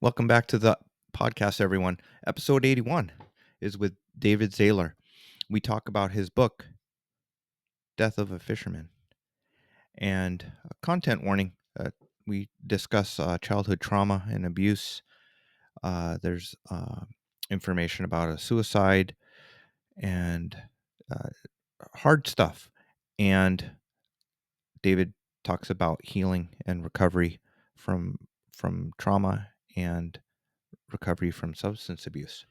Welcome back to the podcast, everyone. Episode 81 is with David Zailer. We talk about his book, Death of a Fisherman. And content warning, we discuss childhood trauma and abuse. There's information about a suicide and uh, hard stuff. And David talks about healing and recovery from trauma and recovery from substance abuse.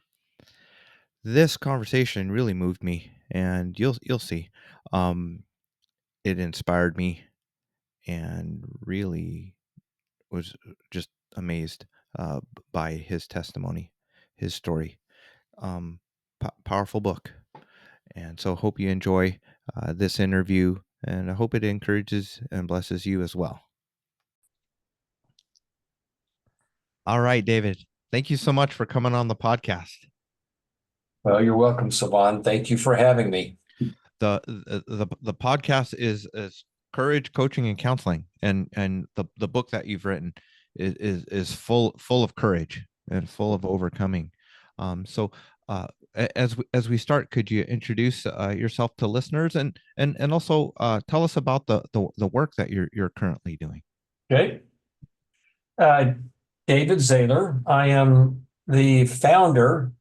This conversation really moved me, and you'll see. It inspired me, and really was just amazed by his testimony, his story. Powerful book, and so hope you enjoy this interview, and I hope it encourages and blesses you as well. All right, David. Thank you so much for coming on the podcast. Well, you're welcome, Saban. Thank you for having me. The podcast is courage, coaching, and counseling, and the book that you've written is full of courage and full of overcoming. So as we start, could you introduce yourself to listeners and also tell us about the work that you're currently doing? Okay. David Zailer. I am the founder,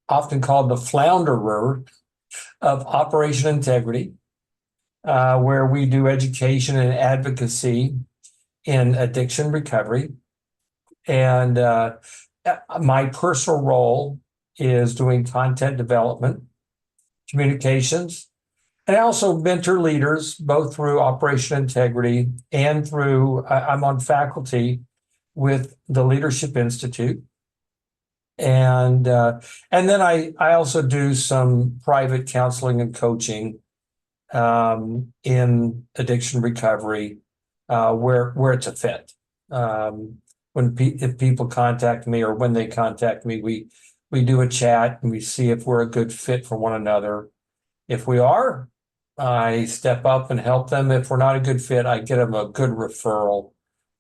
often called the flounderer, of Operation Integrity, where we do education and advocacy in addiction recovery. And my personal role is doing content development, communications, and I also mentor leaders both through Operation Integrity and through, I'm on faculty with the Leadership Institute. And then I also do some private counseling and coaching in addiction recovery where it's a fit. If people contact me or when they contact me, we do a chat and we see if we're a good fit for one another. If we are, I step up and help them. If we're not a good fit, I get them a good referral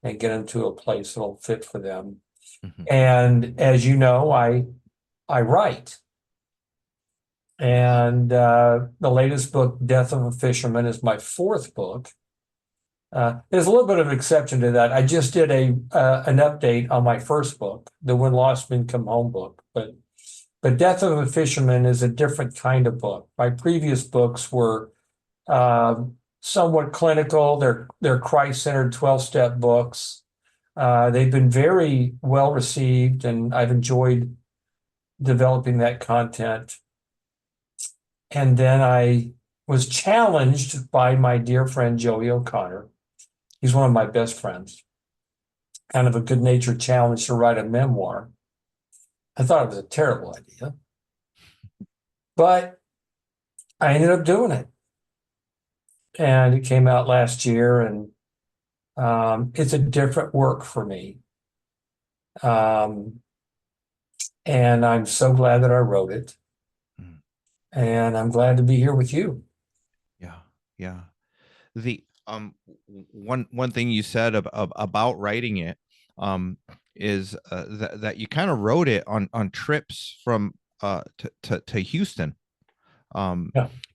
and get them to a place that'll fit for them. Mm-hmm. And as you know, I write. And the latest book, Death of a Fisherman, is my fourth book. There's a little bit of an exception to that. I just did an update on my first book, the When Lost Men Come Home book. But Death of a Fisherman is a different kind of book. My previous books were somewhat clinical. They're Christ-centered 12-step books. They've been very well received, and I've enjoyed developing that content. And then I was challenged by my dear friend Joey O'Connor. He's one of my best friends. Kind of a good-natured challenge to write a memoir. I thought it was a terrible idea, but I ended up doing it. And it came out last year, and it's a different work for me. And I'm so glad that I wrote it. And I'm glad to be here with you. Yeah. The one thing you said about writing it is that you kind of wrote it on trips from to Houston.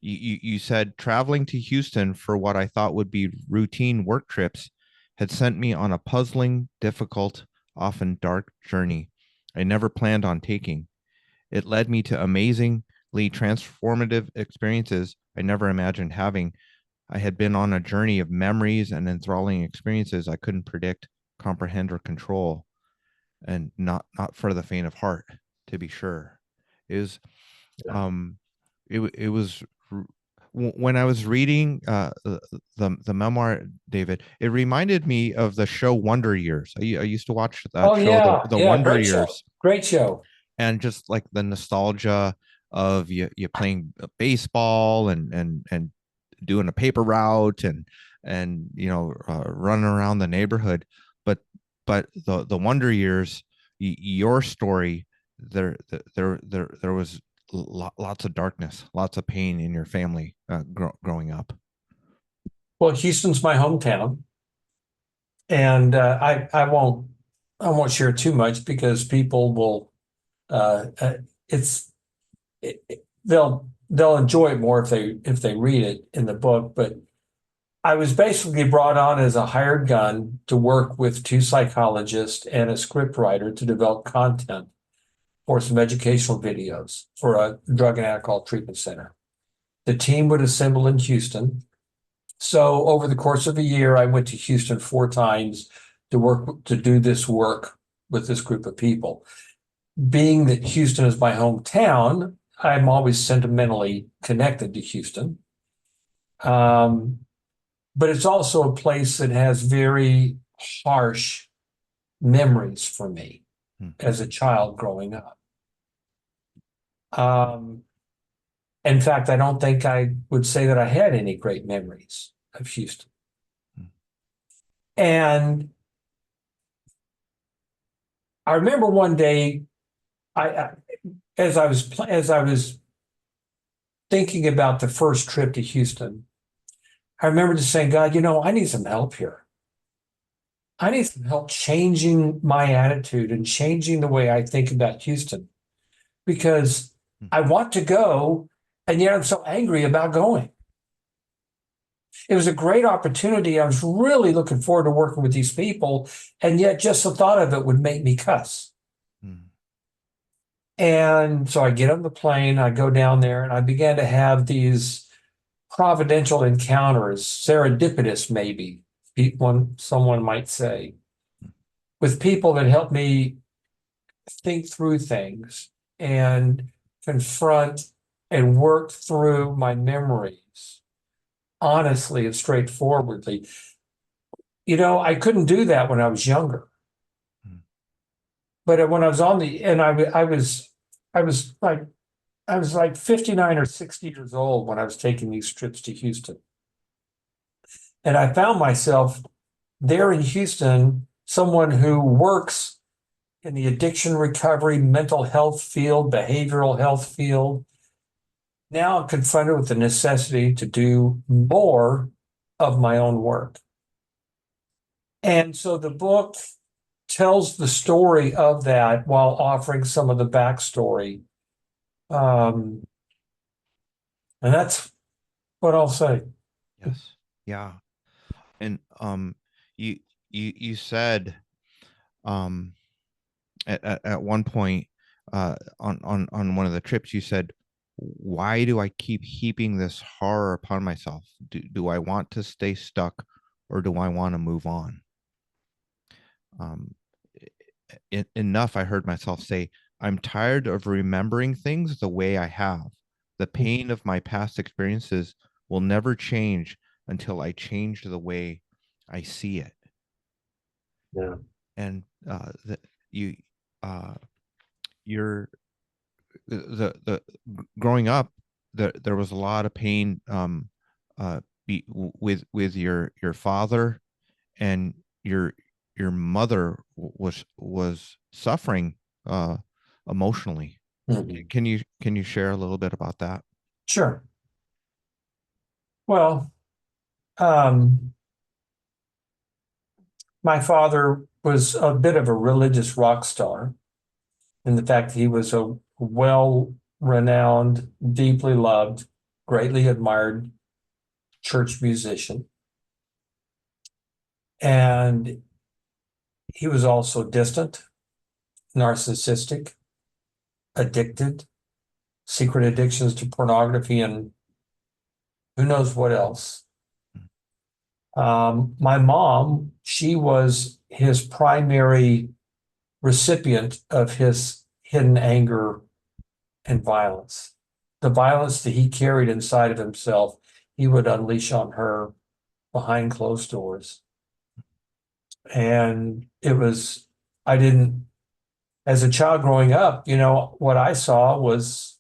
You said traveling to Houston for what I thought would be routine work trips had sent me on a puzzling, difficult, often dark journey I never planned on taking. It led me to amazingly transformative experiences I never imagined having. I had been on a journey of memories and enthralling experiences I couldn't predict, comprehend, or control, and not for the faint of heart, to be sure. It was when I was reading the memoir, David, it reminded me of the show Wonder Years. I used to watch that show, the Wonder Years. Great show. And just like the nostalgia of you playing baseball and doing a paper route and running around the neighborhood, but the Wonder Years, your story, there was lots of darkness, lots of pain in your family growing up. Well, Houston's my hometown, and I won't I won't share too much because people will, it's, they'll enjoy it more if they read it in the book. But I was basically brought on as a hired gun to work with two psychologists and a script writer to develop content for some educational videos for a drug and alcohol treatment center. The team would assemble in Houston. So over the course of a year, I went to Houston 4 times to do this work with this group of people. Being that Houston is my hometown, I'm always sentimentally connected to Houston. But it's also a place that has very harsh memories for me as a child growing up. In fact, I don't think I would say that I had any great memories of Houston. And I remember one day, as I was thinking about the first trip to Houston, I remember just saying, God, I need some help here. I need some help changing my attitude and changing the way I think about Houston, because I want to go, and yet I'm so angry about going. It was a great opportunity. I was really looking forward to working with these people, and yet just the thought of it would make me cuss. And so I get on the plane, I go down there, and I began to have these providential encounters, serendipitous maybe, someone might say, with people that helped me think through things and confront and work through my memories honestly and straightforwardly. I couldn't do that when I was younger. But when I was I was like 59 or 60 years old when I was taking these trips to Houston. And I found myself there in Houston, someone who works in the addiction recovery, mental health field, behavioral health field. Now I'm confronted with the necessity to do more of my own work. And so the book tells the story of that while offering some of the backstory. And that's what I'll say. Yes. Yeah. And you said at one point on one of the trips, you said, why do I keep heaping this horror upon myself? Do I want to stay stuck, or do I want to move on? Enough, I heard myself say, I'm tired of remembering things the way I have. The pain of my past experiences will never change until I change the way I see it. Yeah. And you're the growing up, there was a lot of pain with your father, and your mother was suffering emotionally. Mhm. Can you share a little bit about that? Sure. Well, my father was a bit of a religious rock star in the fact that he was a well-renowned, deeply loved, greatly admired church musician. And he was also distant, narcissistic, addicted, secret addictions to pornography, and who knows what else. My mom, she was his primary recipient of his hidden anger and violence. The violence that he carried inside of himself, he would unleash on her behind closed doors. And as a child growing up, what I saw was,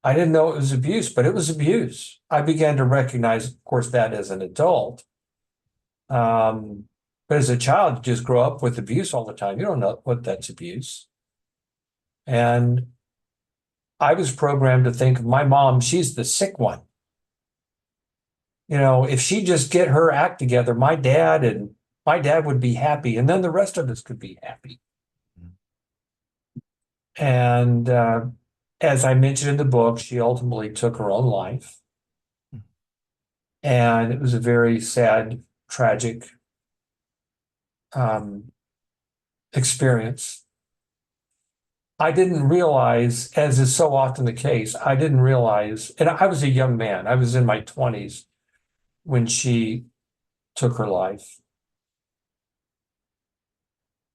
I didn't know it was abuse, but it was abuse. I began to recognize, of course, that as an adult. But as a child, you just grow up with abuse all the time. You don't know what that's abuse. And I was programmed to think of my mom, she's the sick one. If she just get her act together, my dad and my dad would be happy, and then the rest of us could be happy. Mm. And as I mentioned in the book, she ultimately took her own life. Mm. And it was a very sad, tragic um, experience. I didn't realize, as is so often the case, I didn't realize, and I was a young man, I was in my 20s when she took her life.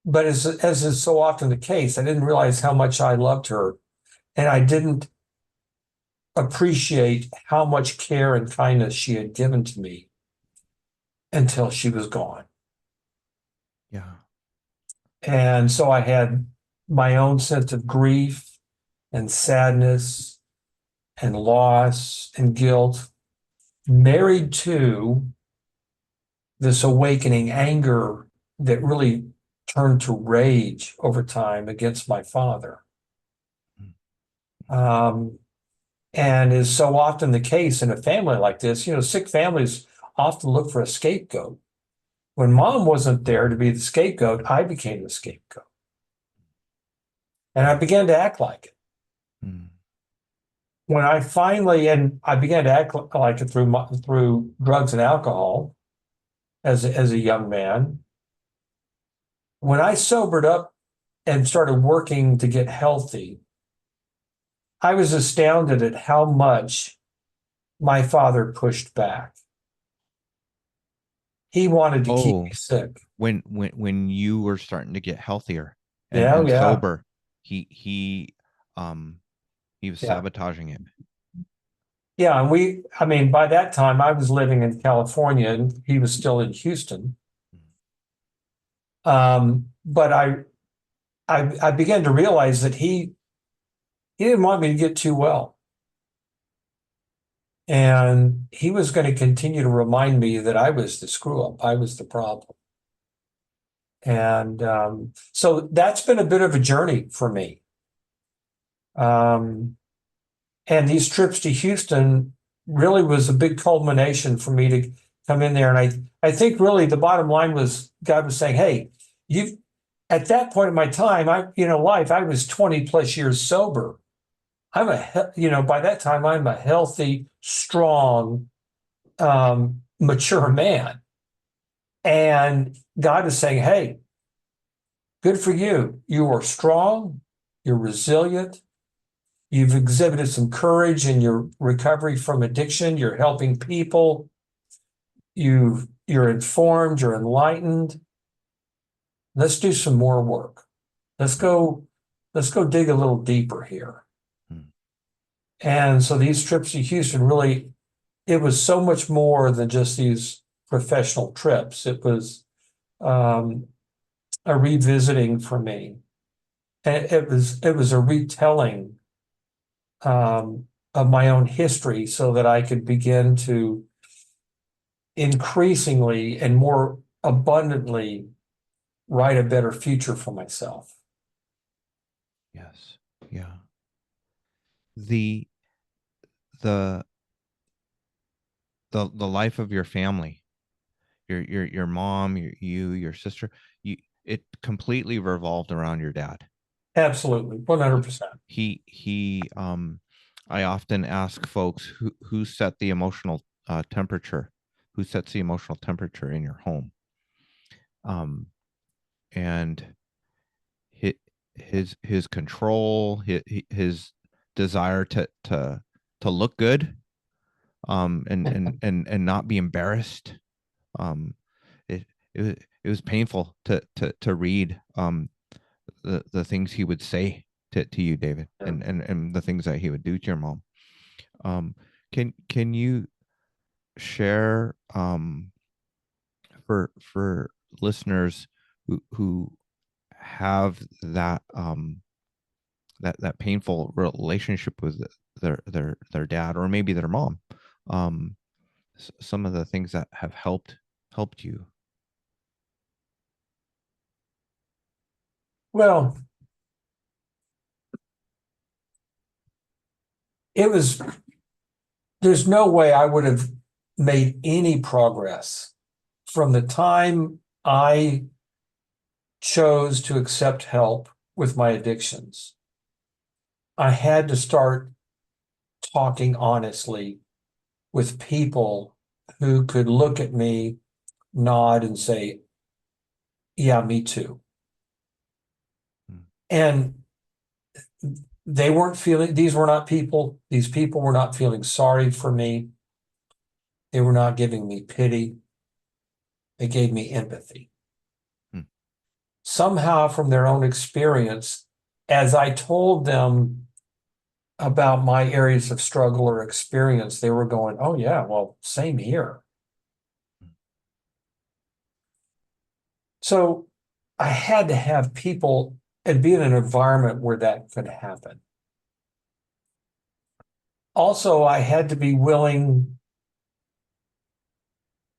But as is so often the case, I didn't realize how much I loved her. And I didn't appreciate how much care and kindness she had given to me until she was gone. Yeah. And so I had my own sense of grief and sadness and loss and guilt, married to this awakening anger that really turned to rage over time against my father. Mm. Um, and is so often the case in a family like this. Sick families often look for a scapegoat. When mom wasn't there to be the scapegoat, I became the scapegoat. And I began to act like it. Mm. When I began to act like it through drugs and alcohol as a young man. When I sobered up and started working to get healthy, I was astounded at how much my father pushed back. He wanted to keep me Oh, sick. when you were starting to get healthier Yeah, and yeah, sober, he um he was yeah. sabotaging it. Yeah, and I mean, by that time I was living in California and he was still in Houston. But I began to realize that he didn't want me to get too well. And he was going to continue to remind me that I was the screw up, I was the problem. And so that's been a bit of a journey for me. Um, and these trips to Houston really was a big culmination for me to come in there. And I think really the bottom line was God was saying, hey, you've at that point in my time, life, I was 20 plus years sober. By that time, I'm a healthy, strong, mature man. And God is saying, hey, good for you. You are strong, you're resilient, you've exhibited some courage in your recovery from addiction, you're helping people, you're informed, you're enlightened. Let's do some more work. Let's go, let's go dig a little deeper here. Mm. And so these trips to Houston really, it was so much more than just these professional trips. It was um, a revisiting for me. And it was a retelling of my own history so that I could begin to increasingly and more abundantly write a better future for myself. Yes. Yeah. The the the life of your family, your mom, your sister, you it completely revolved around your dad. Absolutely, He 100%. I often ask folks who set the emotional temperature, who sets the emotional temperature in your home. Um, and his his control, his desire to look good, and not be embarrassed. Um, it it was painful to read the things he would say to you, David, and the things that he would do to your mom. Um, can you share for listeners who have that painful relationship with their dad or maybe their mom, um, some of the things that have helped you? Well, it was, there's no way I would have made any progress from the time I chose to accept help with my addictions, I had to start talking honestly with people who could look at me, nod, and say, yeah, me too. Mm. And they weren't feeling, these people were not feeling sorry for me. They were not giving me pity. They gave me empathy. Mm. Somehow, from their own experience, as I told them about my areas of struggle or experience, they were going, oh, yeah, well, same here. So I had to have people and be in an environment where that could happen. Also, I had to be willing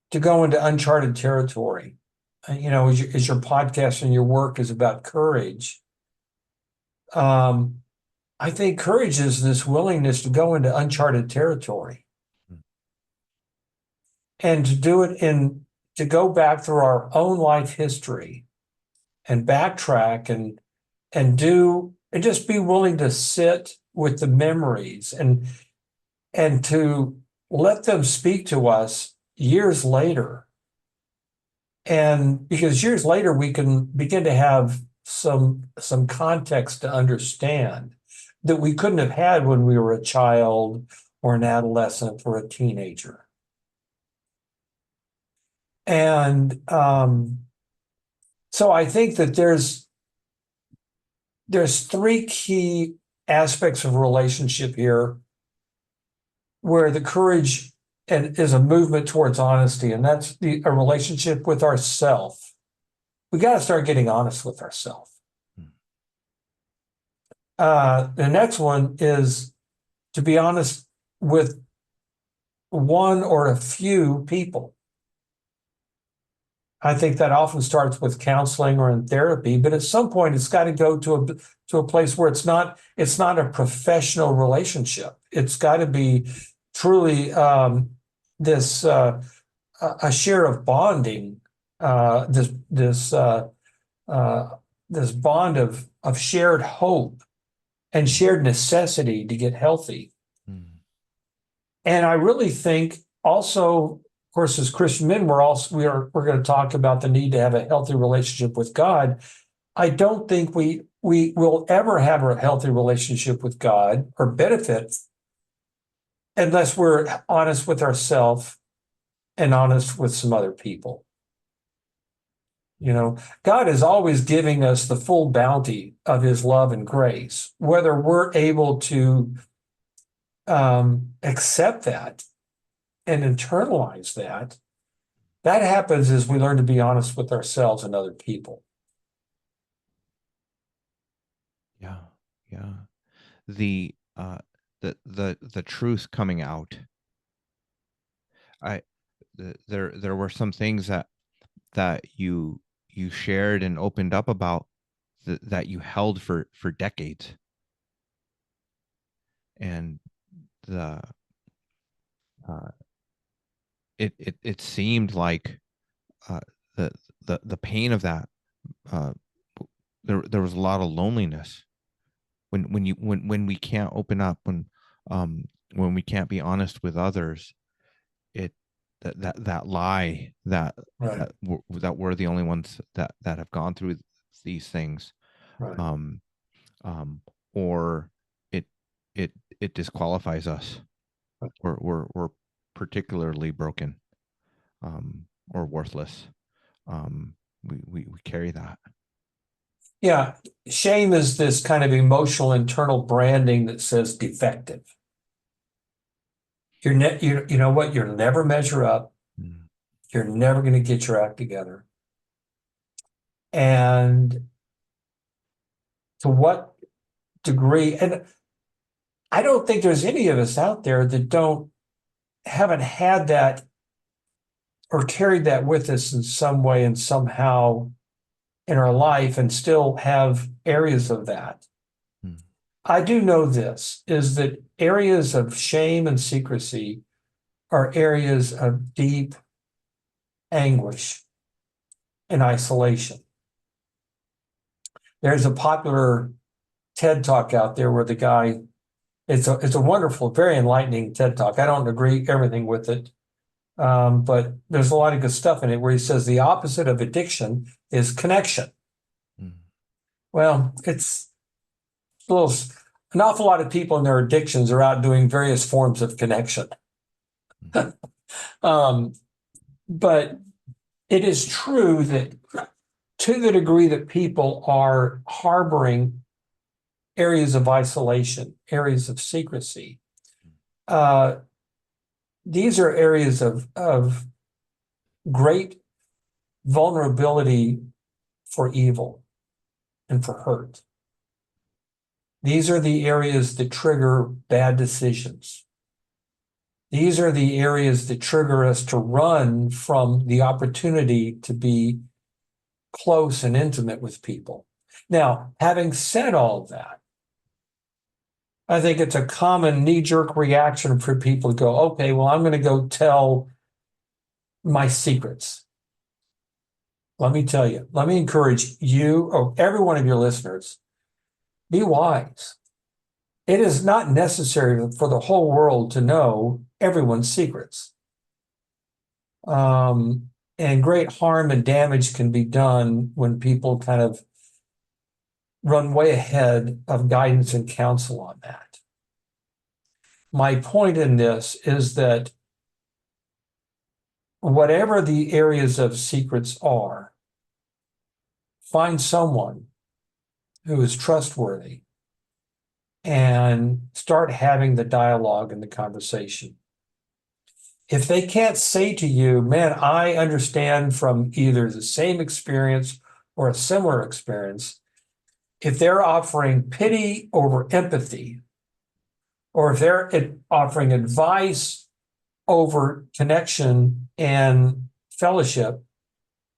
to go into uncharted territory. As your podcast and your work is about courage, I think courage is this willingness to go into uncharted territory Mm. and to do it to go back through our own life history and backtrack and just be willing to sit with the memories and to let them speak to us years later. And because years later we can begin to have some context to understand that we couldn't have had when we were a child or an adolescent or a teenager. And so I think that there's three key aspects of relationship here where the courage is a movement towards honesty, and that's a relationship with ourself. We got to start getting honest with ourselves. Mm. The next one is to be honest with one or a few people. I think that often starts with counseling or in therapy, but at some point it's got to go to a place where it's not a professional relationship. It's got to be truly this a share of bonding, this bond of shared hope and shared necessity to get healthy. Mm. And I really think also, of course, as Christian men, we're going to talk about the need to have a healthy relationship with God. I don't think we will ever have a healthy relationship with God or benefit unless we're honest with ourselves and honest with some other people. God is always giving us the full bounty of his love and grace. Whether we're able to accept that and internalize that happens as we learn to be honest with ourselves and other people. Yeah. Yeah. The the truth coming out. I there were some things that you shared and opened up about that you held for decades, and the uh, it seemed like uh, the the pain of that, uh, there was a lot of loneliness when we can't open up, when we can't be honest with others. It that lie Right, that we're the only ones that have gone through these things, right. um um or it it disqualifies us. We're particularly broken, or worthless. We carry that. Yeah, shame is this kind of emotional internal branding that says defective. You know what? You'll never measure up. Mm. You're never going to get your act together. And to what degree? And I don't think there's any of us out there that haven't had that or carried that with us in some way and somehow in our life and still have areas of that. Mm. I do know this is that areas of shame and secrecy are areas of deep anguish and isolation. There's a popular TED Talk out there where the guy, it's a wonderful, very enlightening TED Talk. I don't agree everything with it, but there's a lot of good stuff in it where he says the opposite of addiction is connection. Mm. Well, it's a little, an awful lot of people in their addictions are out doing various forms of connection. But it is true that to the degree that people are harboring areas of isolation, areas of secrecy, these are areas of great vulnerability for evil and for hurt. These are the areas that trigger bad decisions. These are the areas that trigger us to run from the opportunity to be close and intimate with people. Now, having said all of that, I think it's a common knee-jerk reaction for people to go, okay, well, I'm going to go tell my secrets. Let me tell you, let me encourage you or every one of your listeners, be wise. It is not necessary for the whole world to know everyone's secrets. And great harm and damage can be done when people kind of run way ahead of guidance and counsel on that. My point in this is that whatever the areas of secrets are, find someone who is trustworthy and start having the dialogue and the conversation. If they can't say to you, man, I understand from either the same experience or a similar experience, if they're offering pity over empathy, or if they're offering advice over connection and fellowship,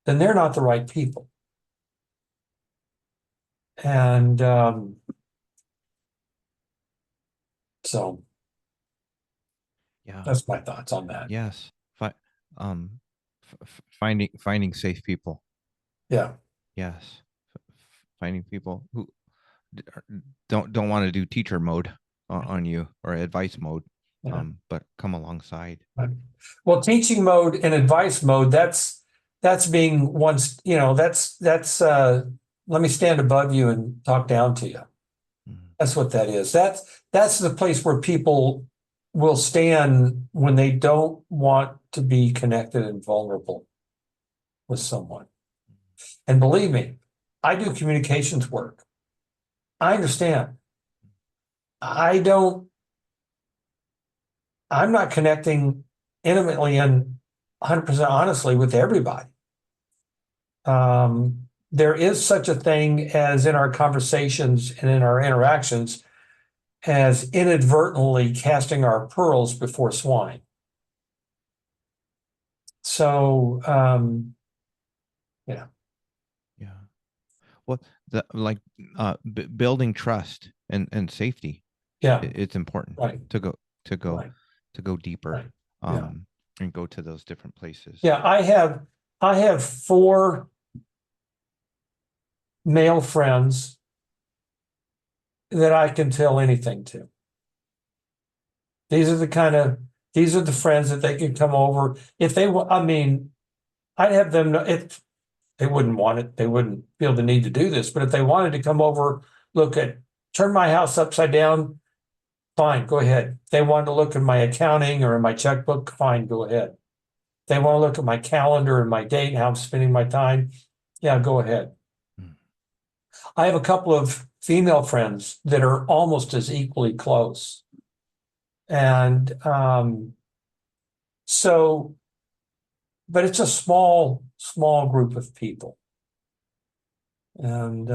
then they're not the right people. And so Yeah. that's my thoughts on that. Yes. Finding safe people. Yeah. Yes. Finding people who don't want to do teacher mode on you or advice mode, Yeah. but come alongside. Right. Well, teaching mode and advice mode, that's being once, that's let me stand above you and talk down to you. That's what that is. That's the place where people will stand when they don't want to be connected and vulnerable with someone. And believe me, I do communications work. I understand. I'm not connecting intimately and 100% honestly with everybody. There is such a thing as in our conversations and in our interactions as inadvertently casting our pearls before swine. So, yeah. Yeah. Well, building trust and safety. Yeah. It's important Right. to go Right. to go deeper, Right. Yeah. and go to those different places. Yeah. I have 4 male friends that I can tell anything to. These are the friends that they could come over if they want. I mean, I'd have them if they wouldn't want it, they wouldn't feel the need to do this. But if they wanted to come over, turn my house upside down, fine, go ahead. If they want to look at my accounting or in my checkbook, fine, go ahead. If they want to look at my calendar and my date and how I'm spending my time, yeah, go ahead. I have a couple of female friends that are almost as equally close. And but it's a small group of people. And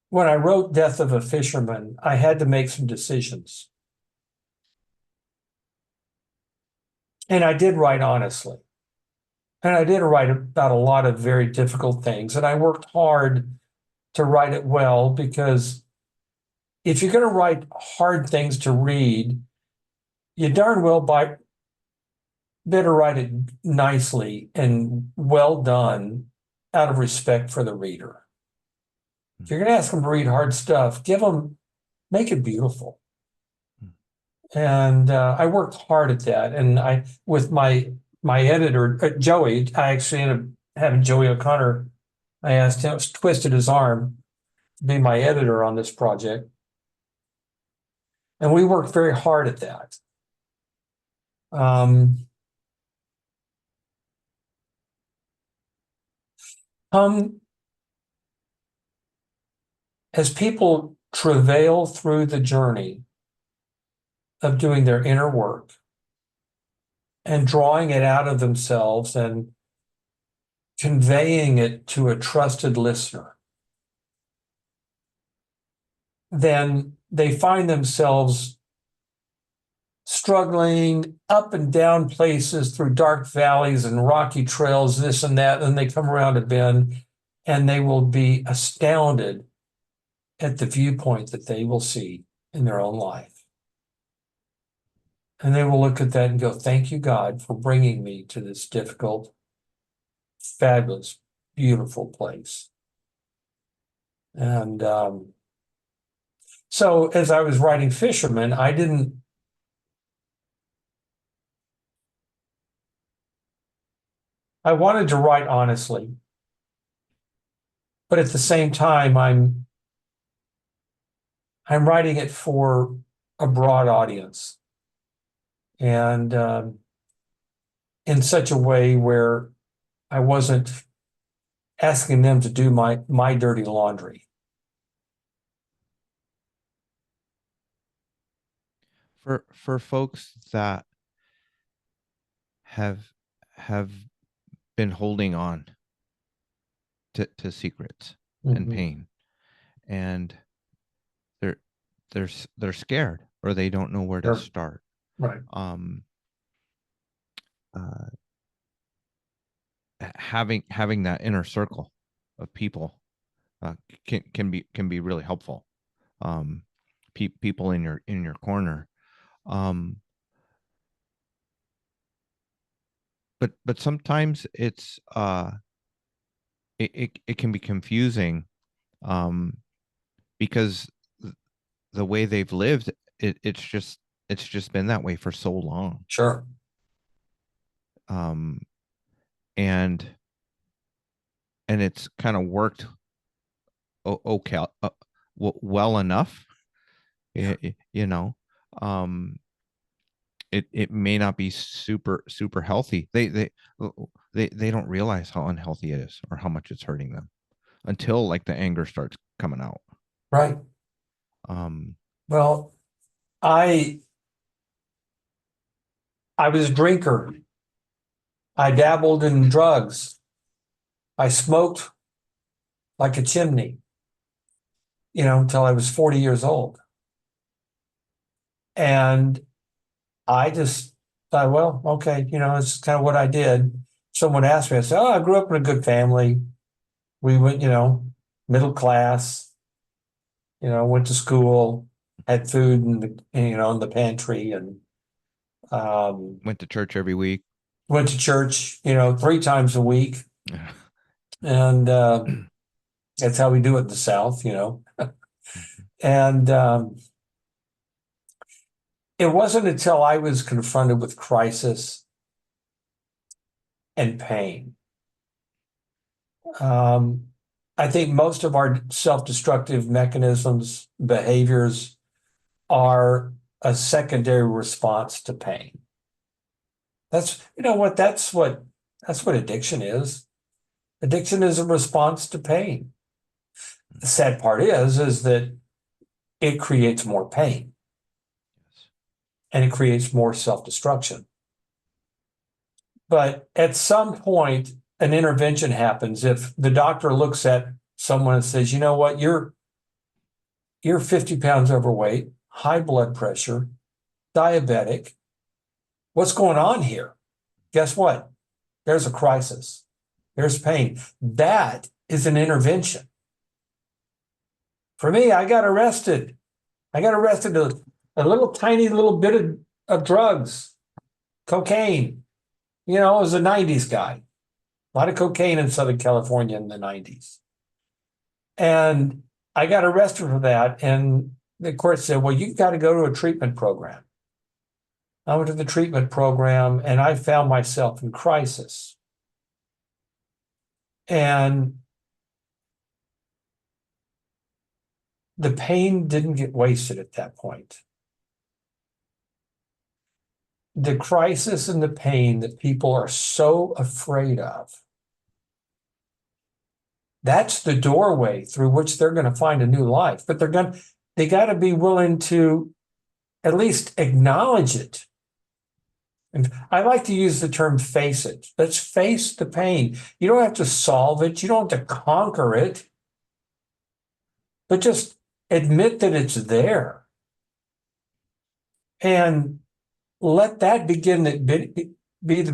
when I wrote Death of a Fisherman, I had to make some decisions. And I did write honestly. And I did write about a lot of very difficult things. And I worked hard to write it well, because if you're going to write hard things to read, you darn well better write it nicely and well done out of respect for the reader. If you're going to ask them to read hard stuff, make it beautiful. And I worked hard at that. And with my editor, Joey, I actually ended up having Joey O'Connor. I asked him, twisted his arm to be my editor on this project. And we worked very hard at that. As people travail through the journey of doing their inner work and drawing it out of themselves and conveying it to a trusted listener, then they find themselves struggling up and down places through dark valleys and rocky trails, this and that, and they come around a bend and they will be astounded at the viewpoint that they will see in their own life. And they will look at that and go, thank you, God, for bringing me to this difficult, fabulous, beautiful place. And so as I was writing Fisherman, I wanted to write honestly, but at the same time, I'm writing it for a broad audience, and in such a way where I wasn't asking them to do my dirty laundry. For folks that have been holding on to secrets and pain, and they're scared, or they don't know where to start. Right. Having that inner circle of people can be really helpful. People in your corner. But sometimes it's it can be confusing, because the way they've lived, it's just been that way for so long. Sure. And it's kind of worked okay, well enough, you know. It may not be super healthy. They don't realize how unhealthy it is or how much it's hurting them until like the anger starts coming out. Right. Well, I was a drinker. I dabbled in drugs. I smoked like a chimney, until I was 40 years old. And I just thought, well, okay, it's kind of what I did. Someone asked me, I said, I grew up in a good family. We went, middle class, went to school, had food in the pantry, and went to church every week. Went to church, 3 times a week. And that's how we do it in the South, And it wasn't until I was confronted with crisis and pain. I think most of our self-destructive mechanisms, behaviors, are a secondary response to pain. That's what addiction is. Addiction is a response to pain. The sad part is that it creates more pain, and it creates more self-destruction. But at some point, an intervention happens. If the doctor looks at someone and says, you know what, you're 50 pounds overweight, high blood pressure, diabetic, what's going on here? Guess what? There's a crisis. There's pain. That is an intervention. For me, I got arrested. I got arrested a little tiny little bit of drugs, cocaine. I was a 90s guy, a lot of cocaine in Southern California in the 90s. And I got arrested for that. And the court said, well, you've got to go to a treatment program. I went to the treatment program and I found myself in crisis. And the pain didn't get wasted at that point. The crisis and the pain that people are so afraid of, that's the doorway through which they're going to find a new life. But they got to be willing to at least acknowledge it. And I like to use the term face it. Let's face the pain. You don't have to solve it. You don't have to conquer it, but just admit that it's there. And let that begin to be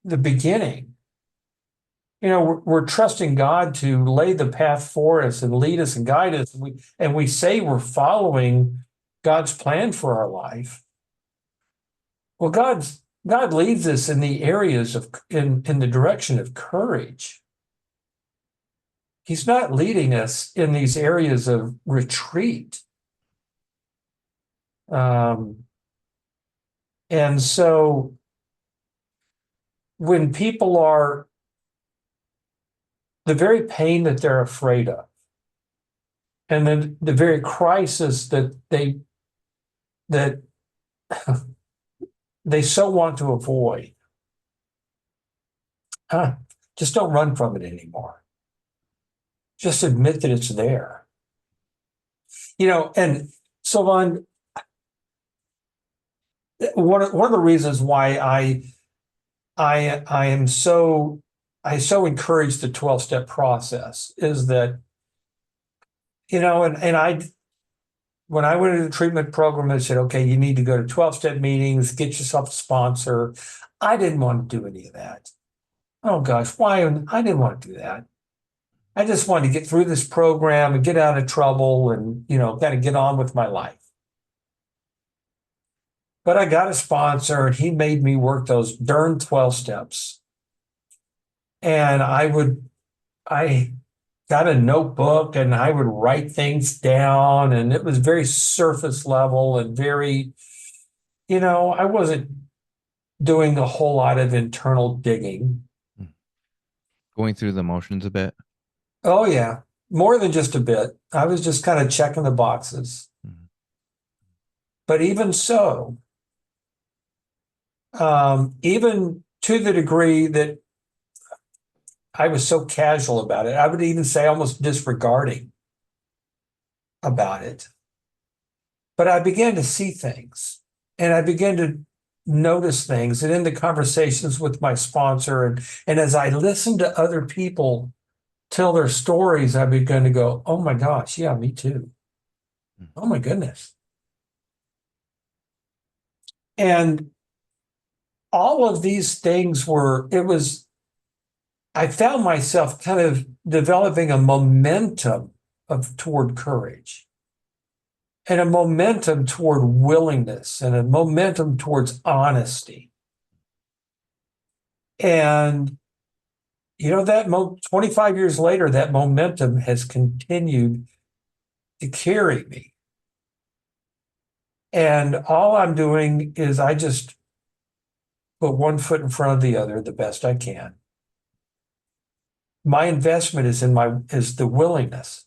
the beginning. We're trusting God to lay the path for us and lead us and guide us. And we say we're following God's plan for our life. Well, God leads us in the areas in the direction of courage. He's not leading us in these areas of retreat. And so when people are the very pain that they're afraid of, and then the very crisis that they so want to avoid, just don't run from it anymore. Just admit that it's there. And so on. One of the reasons why I so encourage the 12-step process is that, and I when I went into the treatment program, they said, okay, you need to go to 12-step meetings, get yourself a sponsor. I didn't want to do any of that. Oh gosh, why? I didn't want to do that. I just wanted to get through this program and get out of trouble and, kind of get on with my life. But I got a sponsor and he made me work those darn 12 steps. And I got a notebook and I would write things down, and it was very surface level and very, I wasn't doing a whole lot of internal digging. Going through the motions a bit. Oh, yeah. More than just a bit. I was just kind of checking the boxes. Mm-hmm. But even so, even to the degree that I was so casual about it, I would even say almost disregarding about it. But I began to see things and I began to notice things. And in the conversations with my sponsor, and as I listened to other people tell their stories, I began to go, oh my gosh, yeah, me too. Oh my goodness. And all of these things I found myself kind of developing a momentum toward courage and a momentum toward willingness and a momentum towards honesty. And, that 25 years later, that momentum has continued to carry me. And all I'm doing is I just put one foot in front of the other the best I can. My investment is the willingness,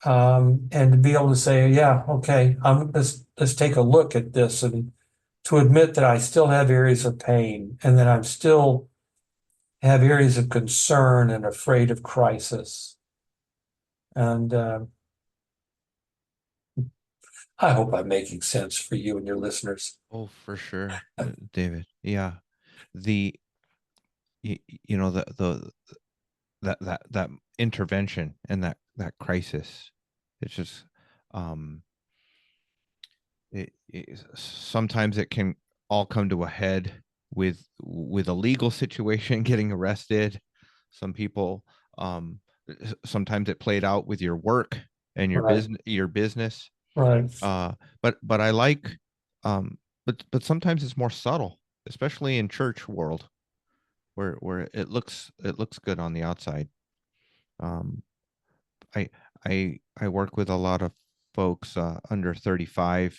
and to be able to say, yeah, okay, let's take a look at this, and to admit that I still have areas of pain and that I'm still have areas of concern and afraid of crisis. And I hope I'm making sense for you and your listeners. Oh, for sure, David. Yeah, the that intervention and that crisis, it's just sometimes it can all come to a head with a legal situation, getting arrested. Some people, sometimes it played out with your work and your business. Right. But I like, but sometimes it's more subtle especially in church world, where it looks good on the outside. Um, I I work with a lot of folks under 35,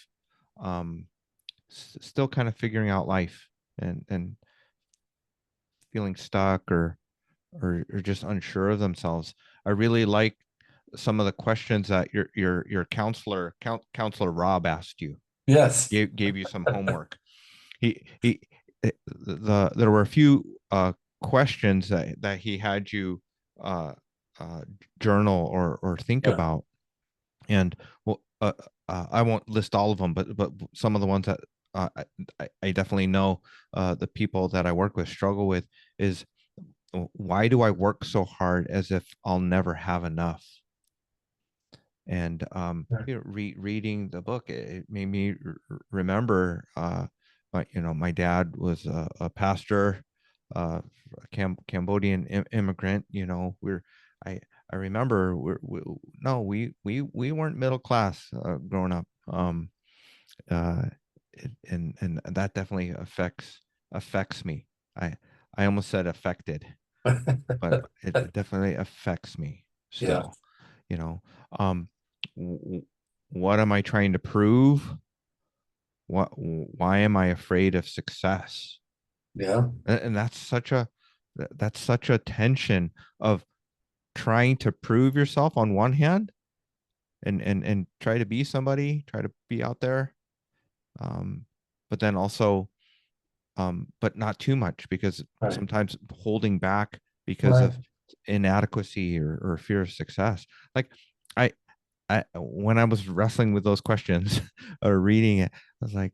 um, still kind of figuring out life and feeling stuck or just unsure of themselves. I really like some of the questions that your counselor Rob asked you, Yes. gave you some homework. He there were a few questions that he had you uh, uh, journal or think Yeah. about, and well, I won't list all of them, but some of the ones that I definitely know the people that I work with struggle with is, why do I work so hard as if I'll never have enough? And reading the book, it made me remember, my dad was a pastor, a Cambodian immigrant. I I remember no, we weren't middle class growing up. Uh, and that definitely affects me. I I almost said affected, but it definitely affects me Yeah. still. You know, um, what am I trying to prove? Why am I afraid of success? Yeah. And that's such a tension of trying to prove yourself on one hand, and try to be somebody, try to be out there, um, but then also, but not too much, because Right. sometimes holding back because Right. of inadequacy or fear of success. Like I, when I was wrestling with those questions or reading it, I was like,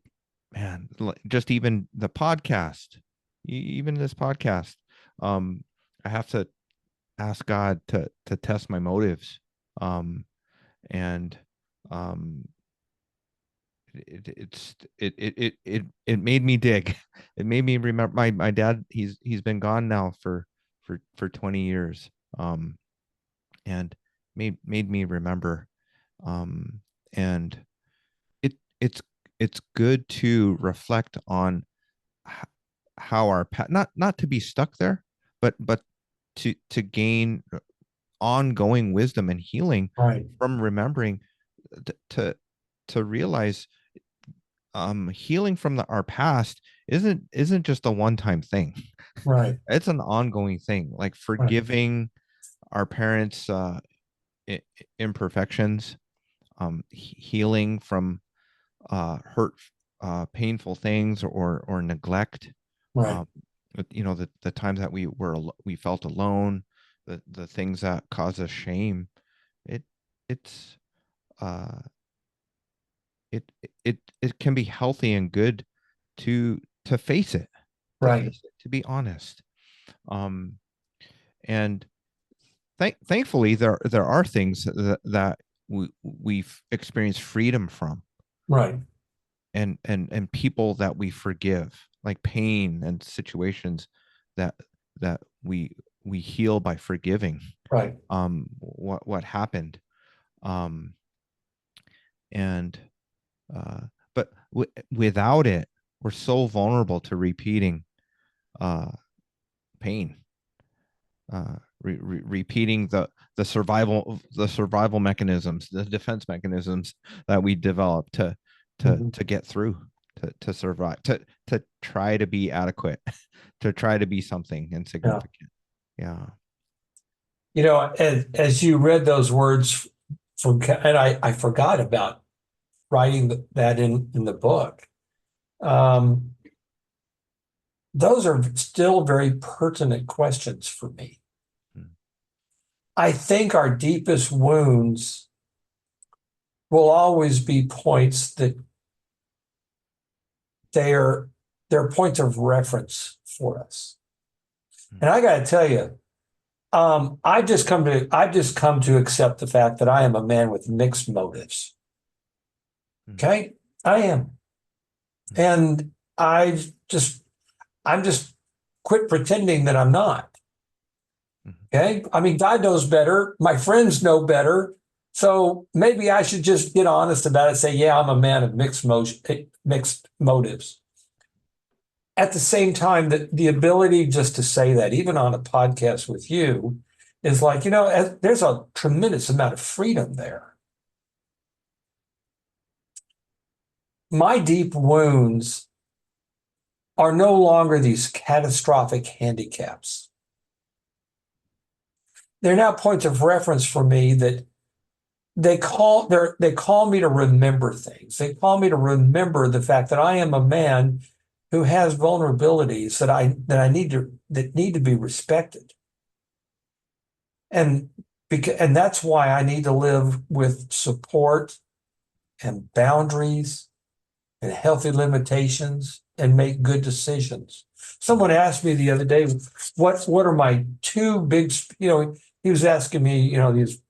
man, just even the podcast, even this podcast, um, I have to ask God to test my motives, um, and um, it made me dig. It made me remember my dad. He's been gone now for 20 years, and made me remember, um, and it it's it's good to reflect on how our not to be stuck there, but to gain ongoing wisdom and healing Right. from remembering, to realize, healing from our past isn't just a one-time thing. Right. It's an ongoing thing, like Right. forgiving our parents imperfections, healing from hurt, painful things or neglect, Right. um, the times that we felt alone, the things that cause us shame. it it's uh it it can be healthy and good to face it, Right. to be honest, um and thankfully there are things that we've experienced freedom from, Right. and people that we forgive, like pain and situations that we heal by forgiving Right. what happened, um and uh but without it, we're so vulnerable to repeating uh pain, repeating the survival mechanisms, the defense mechanisms that we develop Mhm. to get through, to survive, to try to be adequate, to try to be something Yeah. insignificant. Yeah. As you read those words and I forgot about writing that in the book. Um, those are still very pertinent questions for me. Mm. I think our deepest wounds will always be points that they're points of reference for us. Mm. And I got to tell you, I've just come to accept the fact that I am a man with mixed motives. Mm. Okay, I am, Mm. and just I'm just quit pretending that I'm not. Mm. Okay. I mean, God knows better. My friends know better. So maybe I should just get honest about it. Say, yeah, I'm a man of mixed motives. at the same time, that the ability just to say that, even on a podcast with you, is like, there's a tremendous amount of freedom there. My deep wounds are no longer these catastrophic handicaps. They're now points of reference for me that they call me to remember things. They call me to remember the fact that I am a man who has vulnerabilities that need to be respected. And that's why I need to live with support and boundaries and healthy limitations and make good decisions. Someone asked me the other day, what are my two big, he was asking me, these,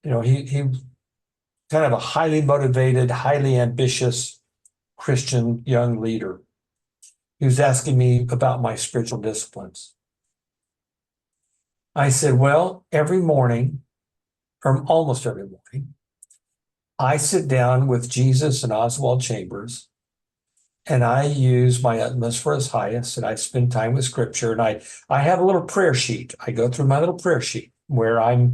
he kind of a highly motivated, highly ambitious Christian young leader. He was asking me about my spiritual disciplines. I said, well, every morning, or almost every morning, I sit down with Jesus and Oswald Chambers, and I use my utmost for his highest, and I spend time with scripture, and I have a little prayer sheet. I go through my little prayer sheet where I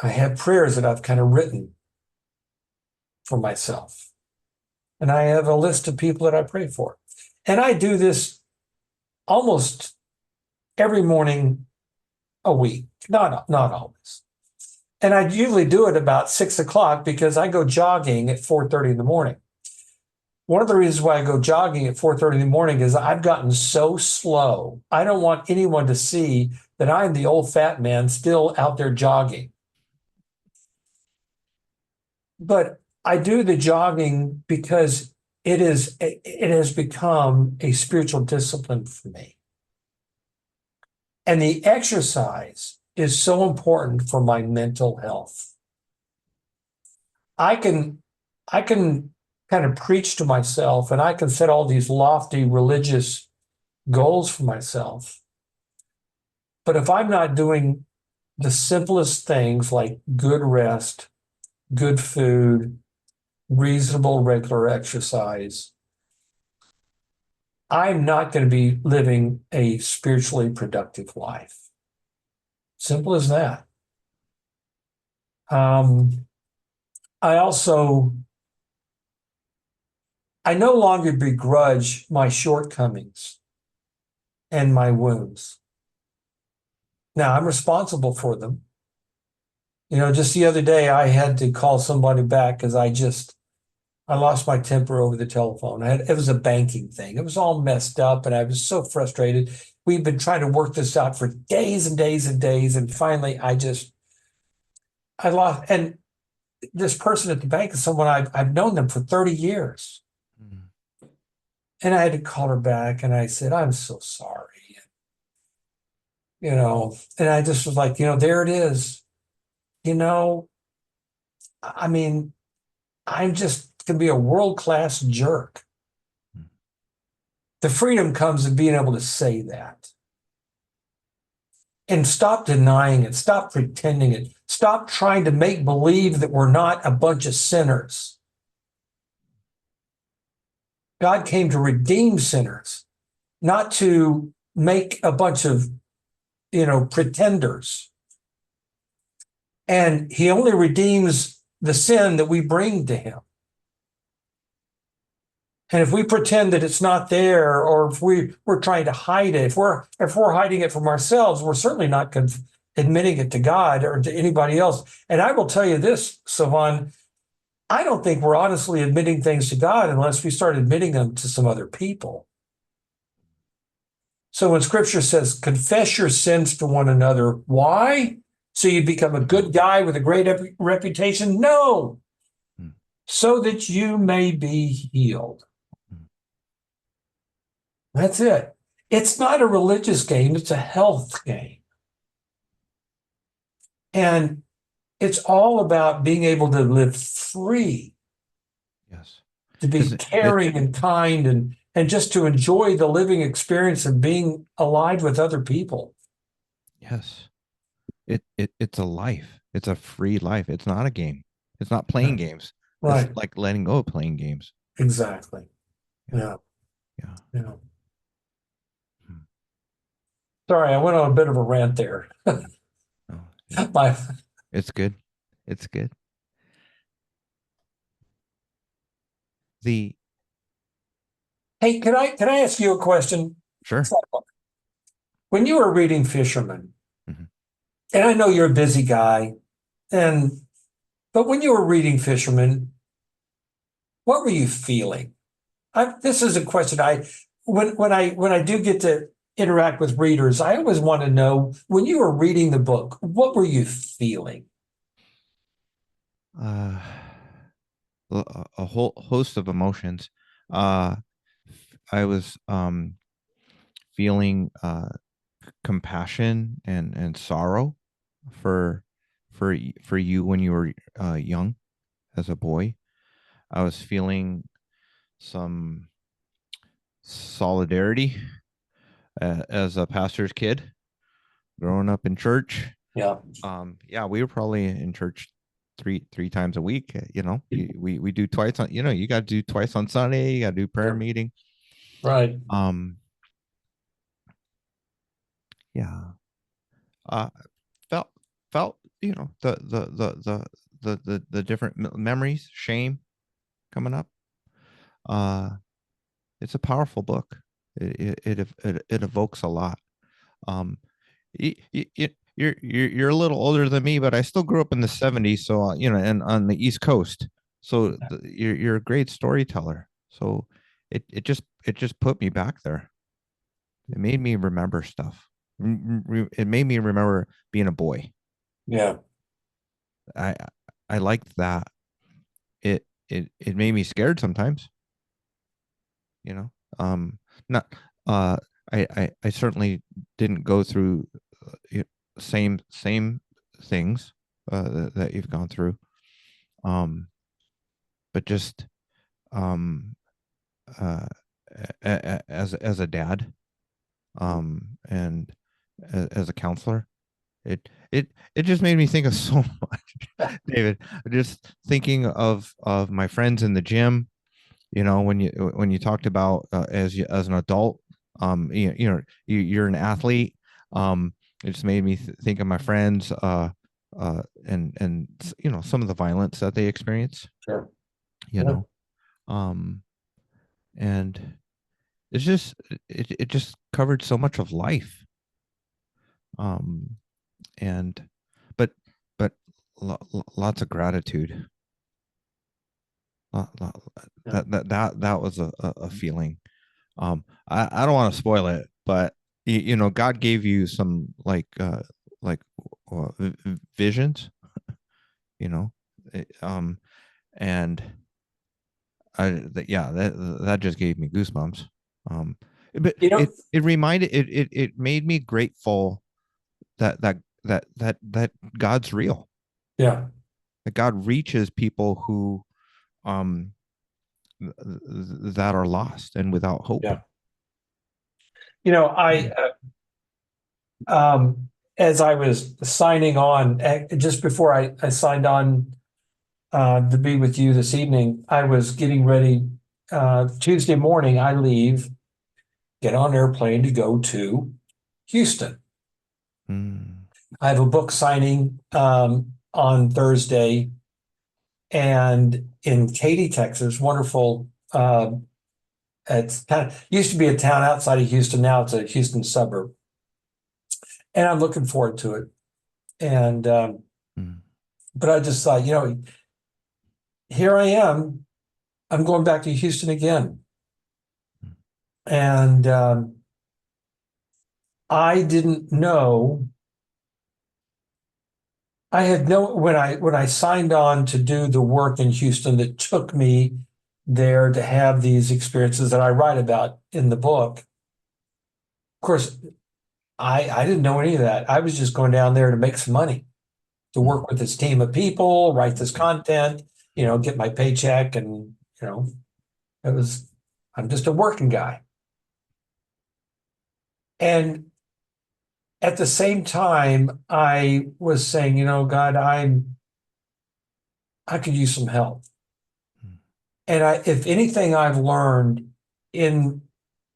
have prayers that I've kind of written for myself. And I have a list of people that I pray for. And I do this almost every morning a week, not always. And I usually do it about 6 o'clock because I go jogging at 4:30 in the morning. One of the reasons why I go jogging at 4:30 in the morning is I've gotten so slow. I don't want anyone to see that I'm the old fat man still out there jogging. But I do the jogging because it has become a spiritual discipline for me. And the exercise is so important for my mental health. I can kind of preach to myself, and I can set all these lofty religious goals for myself. But if I'm not doing the simplest things like good rest, good food, reasonable regular exercise, I'm not going to be living a spiritually productive life. Simple as that. I no longer begrudge my shortcomings and my wounds. Now, I'm responsible for them. Just the other day, I had to call somebody back because I lost my temper over the telephone. It was a banking thing. It was all messed up, and I was so frustrated. We've been trying to work this out for days and days and days, and finally, I lost. And this person at the bank is someone I've known them for 30 years. Mm-hmm. And I had to call her back, and I said, I'm so sorry. And I just was like, there it is. I mean, I'm just going to be a world-class jerk. The freedom comes in being able to say that. And stop denying it. Stop pretending it. Stop trying to make believe that we're not a bunch of sinners. God came to redeem sinners, not to make a bunch of, pretenders. And he only redeems the sin that we bring to him. And if we pretend that it's not there, or if we're trying to hide it, if we're hiding it from ourselves, we're certainly not admitting it to God or to anybody else. And I will tell you this, Savan, I don't think we're honestly admitting things to God unless we start admitting them to some other people. So when scripture says, confess your sins to one another, why? So you become a good guy with a great reputation? No. So that you may be healed. That's it. It's not a religious game. It's a health game. And it's all about being able to live free. Yes. To be caring and kind and just to enjoy the living experience of being alive with other people. Yes. It's a life. It's a free life. It's not a game. It's not playing games. Right. It's like letting go of playing games. Exactly. Yeah. Yeah. You know. Hmm. Sorry, I went on a bit of a rant there. No, My, it's good. It's good. The hey, can I ask you a question? Sure. When you were reading Fisherman, Hmm. and I know you're a busy guy, and but when you were reading Fisherman, what were you feeling? This is a question when I do get to interact with readers, I always want to know when you were reading the book, what were you feeling? Uh, a whole host of emotions. Uh, I was feeling compassion and sorrow for for you when you were young as a boy. I was feeling some solidarity as a pastor's kid growing up in church. Yeah, Yeah, we were probably in church three times a week. We do twice on. You got to do twice on Sunday. You got to do prayer yeah, meeting. right. Um, yeah. Uh, felt felt the different memories, shame coming up. Uh, it's a powerful book. It evokes a lot. Um, you're a little older than me, but I still grew up in the '70s, so and on the East Coast. So you're a great storyteller. So it just put me back there. It made me remember stuff. It made me remember being a boy. Yeah, I I liked that. It made me scared sometimes. You know, not uh, I certainly didn't go through same things that you've gone through. Um, but just um, uh, as a dad, and as a counselor, it just made me think of so much, David. Just thinking of my friends in the gym. When you talked about as an adult, you're an athlete. It just made me think of my friends, and some of the violence that they experience. sure. You Yeah. know, um, and it just covered so much of life. Um, and but but lots of gratitude. Lo- lo- Yeah. that was a feeling. I don't want to spoil it, but God gave you some like visions, you know, and that just gave me goosebumps. Um, but You know, it made me grateful that God's real, yeah, that God reaches people who um that are lost and without hope. yeah. You know, Mm. as I was signing on, just before I signed on to be with you this evening, I was getting ready. Tuesday morning, I leave, get on an airplane to go to Houston. Mm. I have a book signing on Thursday, and in Katy, Texas, wonderful. It's kind of used to be a town outside of Houston. Now it's a Houston suburb, and I'm looking forward to it. And Mm. but I just thought, here I am. I'm going back to Houston again, and I didn't know. I had no when I signed on to do the work in Houston that took me there to have these experiences that I write about in the book. Of course, I didn't know any of that. I was just going down there to make some money, to Mm. work with this team of people, write this content, get my paycheck, and it was I'm just a working guy. And at the same time, I was saying, God, I could use some help. Mm. And if anything I've learned in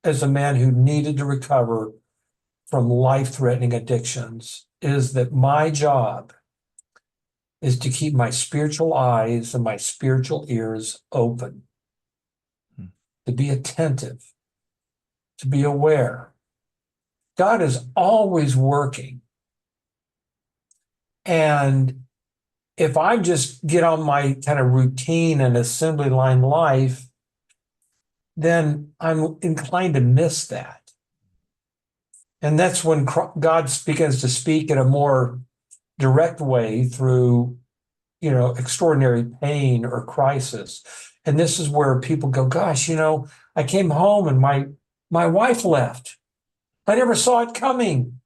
as a man who needed to recover from life-threatening addictions is that my job is to keep my spiritual eyes and my spiritual ears open, Hmm. to be attentive, to be aware. God is always working. And if I just get on my kind of routine and assembly line life, then I'm inclined to miss that. And that's when God begins to speak in a more direct way through, extraordinary pain or crisis. And this is where people go, gosh, I came home and my wife left. I never saw it coming.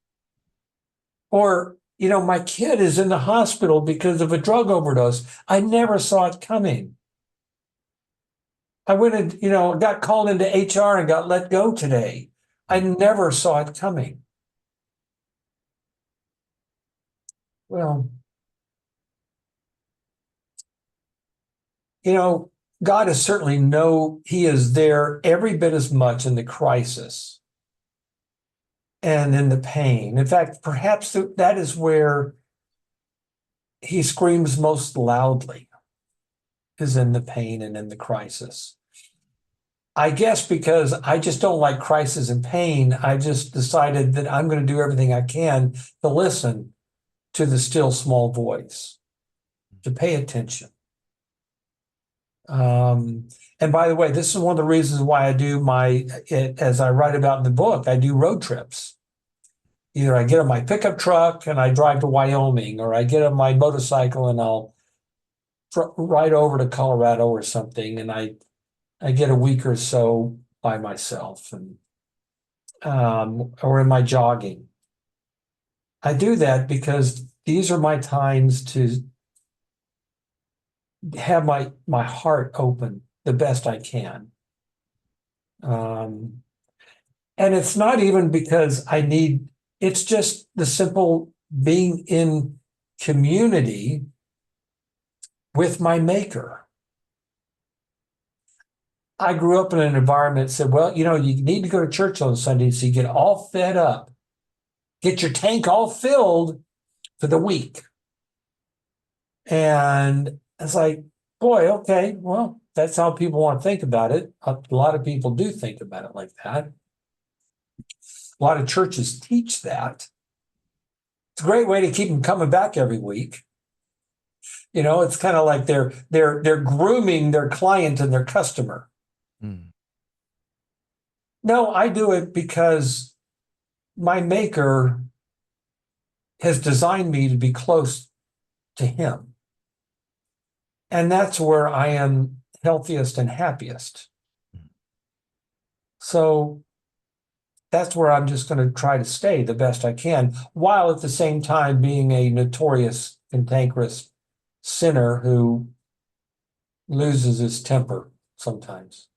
Or, my kid is in the hospital because of a drug overdose. I never saw it coming. I went and, got called into HR and got let go today. I never saw it coming. Well, God is certainly he is there every bit as much in the crisis and in the pain. In fact, perhaps that is where he screams most loudly, is in the pain and in the crisis. I guess because I just don't like crisis and pain, I just decided that I'm going to do everything I can to listen to the still small voice, to pay attention. And by the way, this is one of the reasons why I do as I write about in the book, I do road trips. Either I get on my pickup truck and I drive to Wyoming, or I get on my motorcycle and I'll ride over to Colorado or something, and I get a week or so by myself, and or in my jogging. I do that because these are my times to have my heart open the best I can. And it's not even because it's just the simple being in community with my maker. I grew up in an environment that said, well, you need to go to church on Sunday so you get all fed up, get your tank all filled for the week. And it's like, boy, okay, well, that's how people want to think about it. A lot of people do think about it like that. A lot of churches teach that. It's a great way to keep them coming back every week. It's kind of like they're grooming their client and their customer. Mm. No, I do it because my maker has designed me to be close to him. And that's where I am healthiest and happiest. So that's where I'm just going to try to stay the best I can, while at the same time being a notorious, cantankerous sinner who loses his temper sometimes.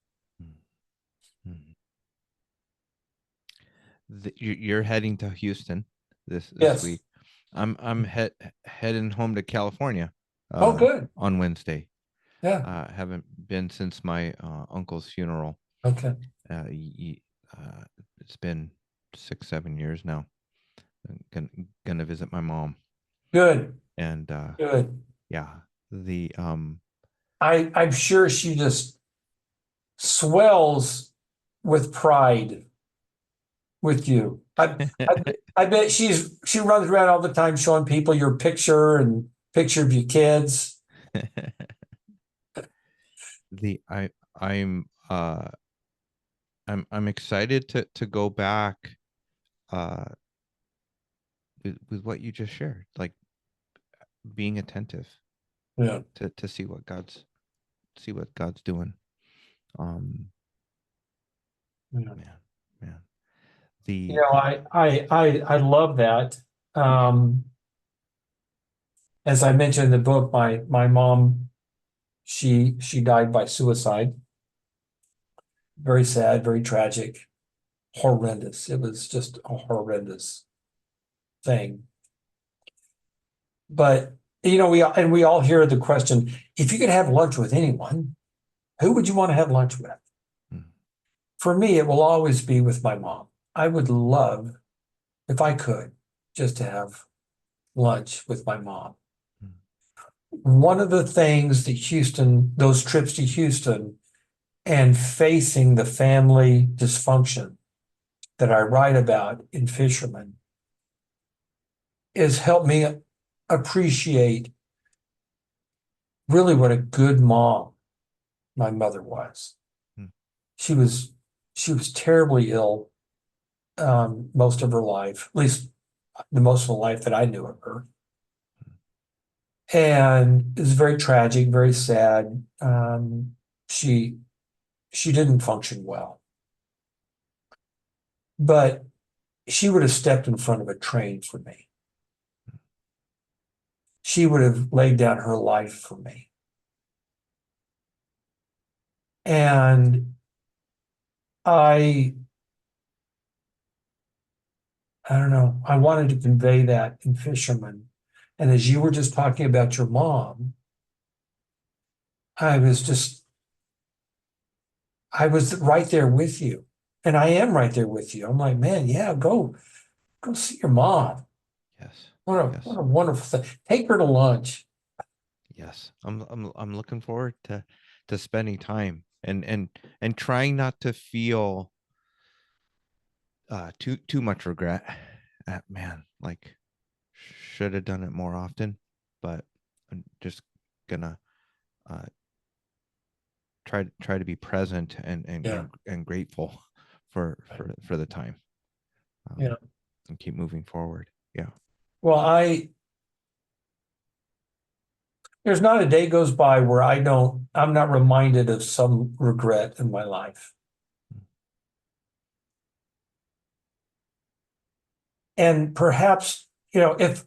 Mm. You're heading to Houston this Yes. week. I'm heading home to California Oh, good. on Wednesday. Yeah. Haven't been since my uncle's funeral. Okay. It's been 6-7 years now. I'm gonna visit my mom, Good. and Good. yeah, the I'm sure she just swells with pride with you. I bet she runs around all the time showing people your picture and picture of your kids. the I'm excited to go back with what you just shared, like being attentive Yeah. to see what God's doing. Yeah. Man. I love that. As I mentioned in the book, my mom, she died by suicide. Very sad, very tragic, horrendous. It was just a horrendous thing. But we all hear the question: if you could have lunch with anyone, who would you want to have lunch with? Mm. for me, it will always be with my mom. I would love, if I could, just to have lunch with my mom. Mm. One of the things that those trips to Houston and facing the family dysfunction that I write about in Fisherman is helped me appreciate really what a good mom my mother was. Mm. She was terribly ill most of her life, at least the most of the life that I knew of her. And it was very tragic, very sad. She didn't function well, but she would have stepped in front of a train for me. She would have laid down her life for me. And I don't know, I wanted to convey that in Fisherman. And as you were just talking about your mom, I was right there with you. And I am right there with you. I'm like, man, yeah, go see your mom. Yes. What a wonderful thing. Take her to lunch. Yes. I'm looking forward to spending time and trying not to feel too much regret. Man, like should have done it more often, but I'm just gonna uh try to be present Yeah. and grateful for the time, Yeah. and keep moving forward. Yeah. Well, there's not a day goes by where I'm not reminded of some regret in my life. And perhaps, if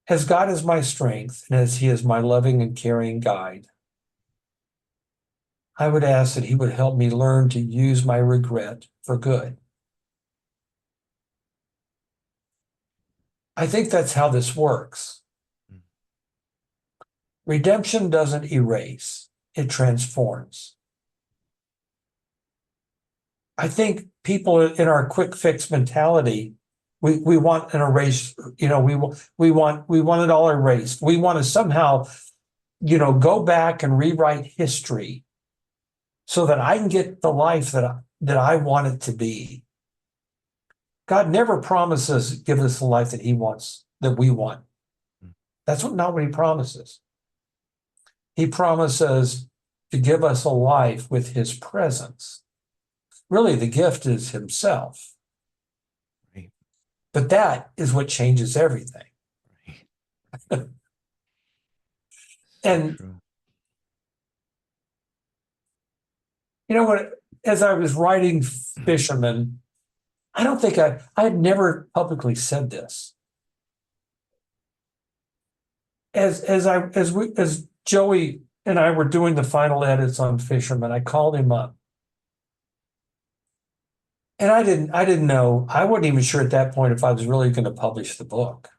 as God is my strength and as He is my loving and caring guide, I would ask that He would help me learn to use my regret for good. I think that's how this works. Mm. Redemption doesn't erase, it transforms. I think people in our quick fix mentality, we want an erase, we want it all erased. We want to somehow, go back and rewrite history so that I can get the life that I want it to be. God never promises give us the life that He wants, that we want. That's not what He promises. He promises to give us a life with His presence. Really, the gift is Himself. Right. But that is what changes everything. Right. So And true. you know what? As I was writing Fisherman, I don't think I had never publicly said this. As Joey and I were doing the final edits on Fisherman, I called him up. And I didn't know, I wasn't even sure at that point if I was really going to publish the book.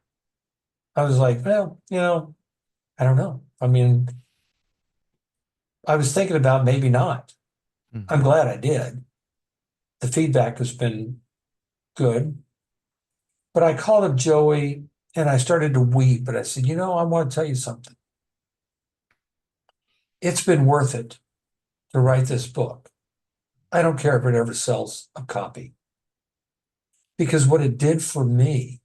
I was like, well, I don't know. I mean, I was thinking about maybe not. Mm. I'm glad I did. The feedback has been good. But I called up Joey and I started to weep. But I said, I want to tell you something. It's been worth it to write this book. I don't care if it ever sells a copy. Because what it did for me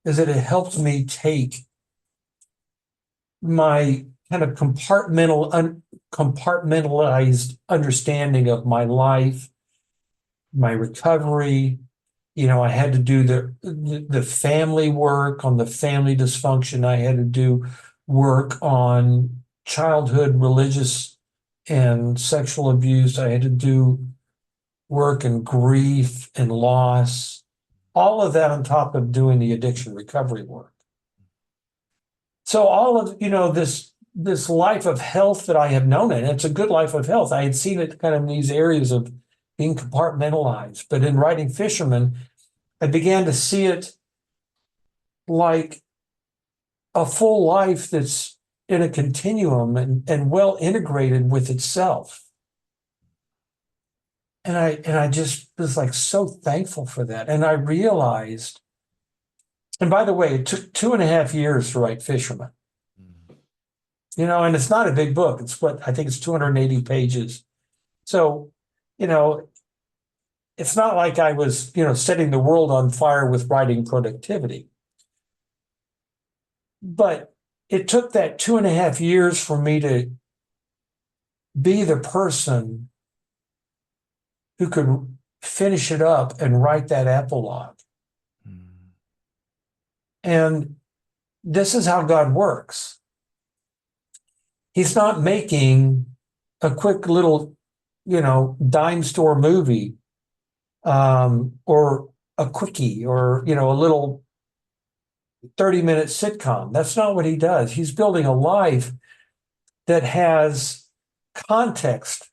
is that it helped me take my kind of compartmentalized understanding of my life, my recovery. I had to do the family work on the family dysfunction. I had to do work on childhood religious and sexual abuse. I had to do work and grief and loss, all of that on top of doing the addiction recovery work. So all of, this life of health that I have known, and it's a good life of health. I had seen it kind of in these areas of being compartmentalized. But in writing Fisherman, I began to see it like a full life that's in a continuum and well integrated with itself. And I just was like so thankful for that. And I realized, and by the way, it took 2.5 years to write Fisherman. Mm. And it's not a big book. It's what I think it's 280 pages. So, you know, it's not like I was, setting the world on fire with writing productivity. But it took that 2.5 years for me to be the person who could finish it up and write that epilogue. Mm. And this is how God works. He's not making a quick little, dime store movie, or a quickie, or, a little 30-minute sitcom. That's not what he does. He's building a life that has context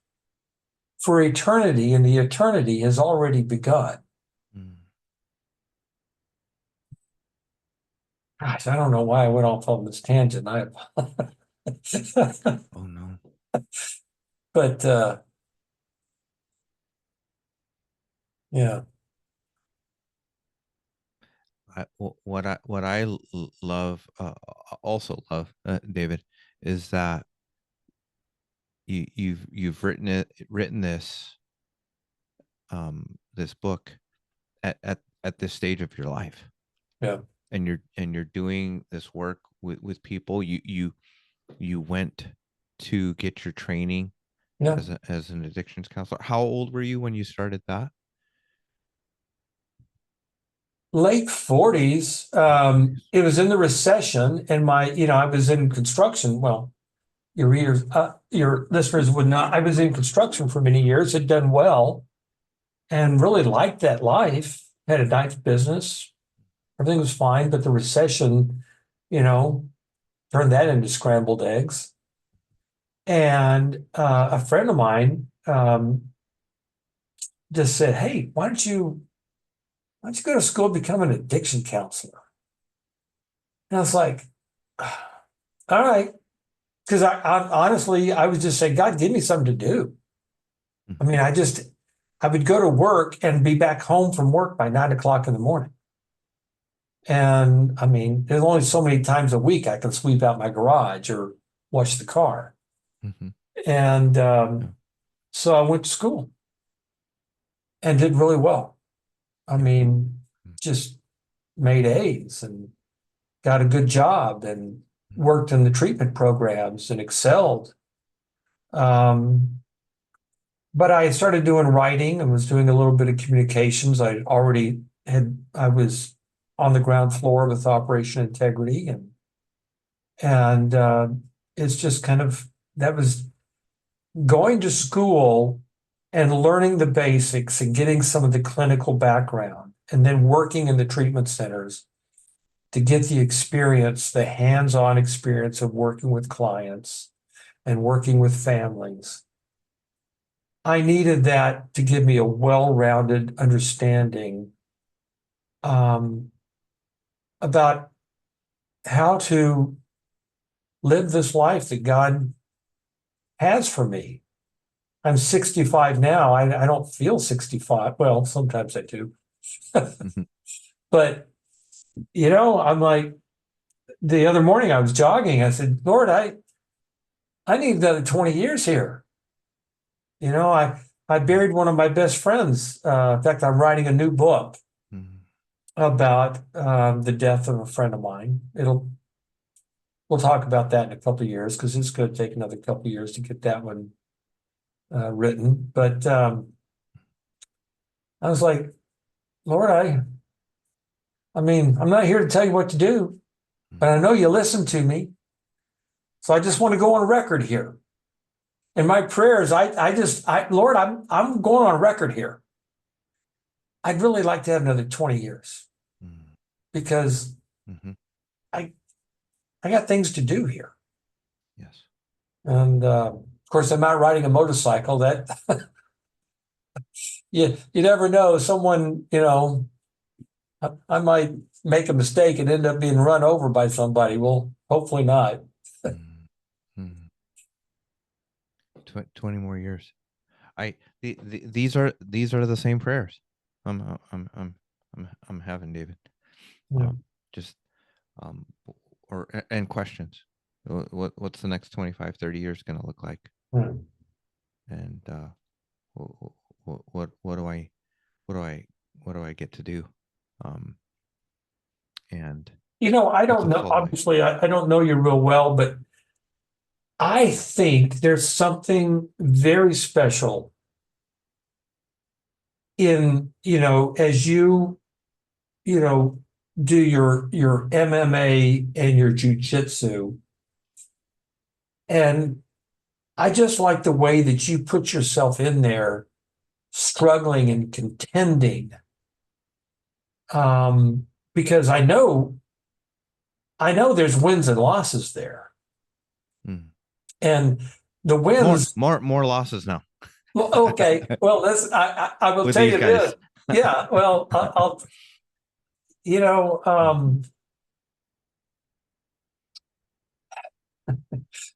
for eternity, and the eternity has already begun. Mm. Gosh, I don't know why I went off on this tangent. Oh no. But yeah, What I love, also love, David, is that you've written this book at this stage of your life, yeah, and you're doing this work with people. You went to get your training yeah. as an addictions counselor. How old were you when you started that? Late 40s. It was in the recession, and I was in construction. Well, your listeners would not. I was in construction for many years, had done well, and really liked that life. Had a nice business. Everything was fine, but the recession, you know, turned that into scrambled eggs. And a friend of mine just said, "Hey, why don't you go to school and become an addiction counselor?" And I was like, "All right," because I honestly I was just saying, "God, give me something to do." I Mhm. mean, I would go to work and be back home from work by 9 o'clock in the morning. And I mean, there's only so many times a week I can sweep out my garage or wash the car. Mhm. And Yeah. so I went to school and did really well. I Yeah. mean, Mm. just made A's and got a good job and worked in the treatment programs and excelled. Um, but I started doing writing and was doing a little bit of communications. I was on the ground floor with Operation Integrity, and it's just kind of that was going to school and learning the basics and getting some of the clinical background, and then working in the treatment centers to get the experience, the hands-on experience of working with clients and working with families. I needed that to give me a well-rounded understanding um, about how to live this life that God has for me. I'm 65 now. I don't feel 65. Well, sometimes I do. Mhm. But, I'm like, the other morning I was jogging. I said, Lord, I need another 20 years here. I buried one of my best friends. In fact, I'm writing a new book Mhm. about the death of a friend of mine. We'll talk about that in a couple of years because it's going to take another couple of years to get that one written. But I was like, Lord, I mean, I'm not here to tell you what to do, but I know you listen to me. So I just want to go on record here. In my prayers, Lord, I'm going on record here. I'd really like to have another 20 years Mhm. because Mhm. I I got things to do here. Yes. And of course, I'm out riding a motorcycle. That you never know. Someone, I might make a mistake and end up being run over by somebody. Well, hopefully not. Mhm. 20 more years. These are the same prayers. I'm having, David. Yeah. Just and questions. What's the next 25, 30 years going to look like? Yeah. And what do I get to do? And I what's don't a know. full life? Obviously, I don't know you real well, but I think there's something very special in, as do your MMA and your jujitsu. And I just like the way that you put yourself in there, struggling and contending. Because I know there's wins and losses there. Hmm. And the More wins, more more losses now well, okay, well, I will with tell these you this. guys. Yeah, well, I'll, you know, um,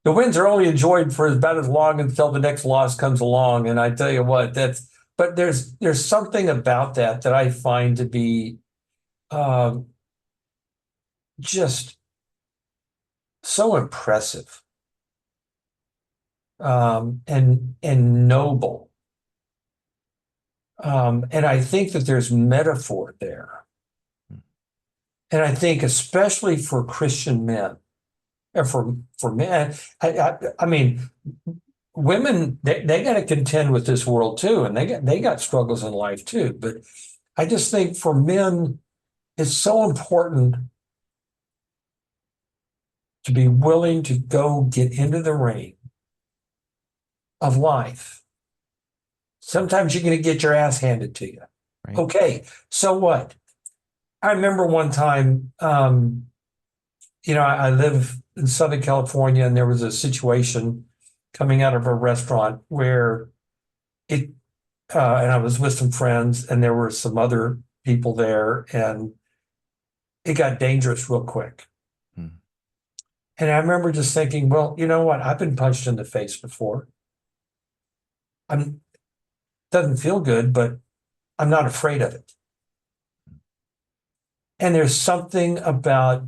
the wins are only enjoyed for about as long until the next loss comes along. And I tell you what, but there's something about that I find to be um, just so impressive, and noble. And I think that there's metaphor there. And I think especially for Christian men, or for men, I mean, women, they got to contend with this world too, and they got struggles in life too. But I just think for men, it's so important to be willing to go get into the ring of life. Sometimes you're going to get your ass handed to you. Right. Okay, so what? I remember one time, I live in Southern California, and there was a situation coming out of a restaurant where and I was with some friends, and there were some other people there, and it got dangerous real quick. Hmm. And I remember just thinking, well, you know what? I've been punched in the face before. Doesn't feel good, but I'm not afraid of it. And there's something about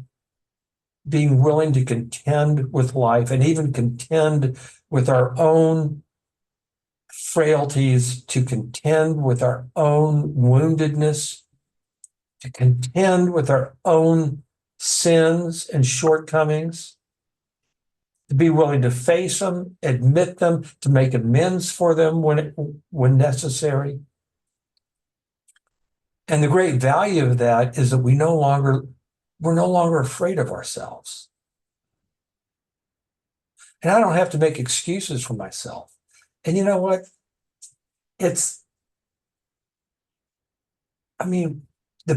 being willing to contend with life, and even contend with our own frailties, to contend with our own woundedness, to contend with our own sins and shortcomings, to be willing to face them, admit them, to make amends for them when necessary. And the great value of that is that we're no longer afraid of ourselves. And I don't have to make excuses for myself. And you know what? The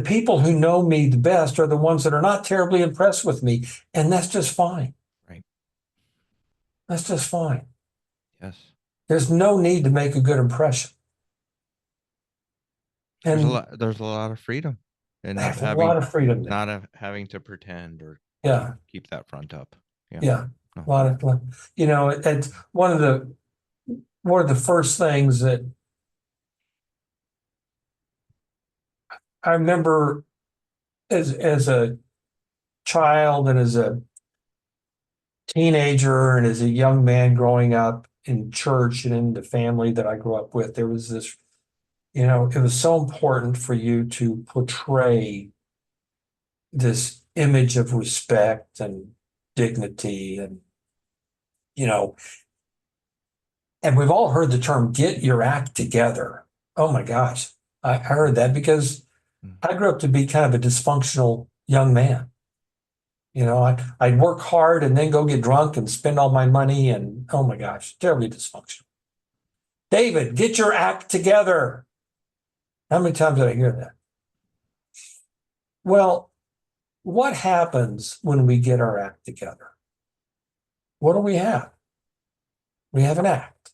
people who know me the best are the ones that are not terribly impressed with me. And that's just fine. Right. That's just fine. Yes. There's no need to make a good impression. And There's a lot of freedom in I not have a lot of freedom there. having to pretend or Yeah. keep that front up. Yeah. Yeah. No. A lot of, it's one of the first things that I remember as a child, and as a teenager, and as a young man growing up in church and in the family that I grew up with. There was this, it was so important for you to portray this image of respect and dignity, and we've all heard the term "get your act together." Oh my gosh, I heard that because I grew up to be kind of a dysfunctional young man. I'd work hard and then go get drunk and spend all my money, and oh my gosh, terribly dysfunctional. David, get your act together. How many times did I hear that? Well, what happens when we get our act together? What do we have? We have an act.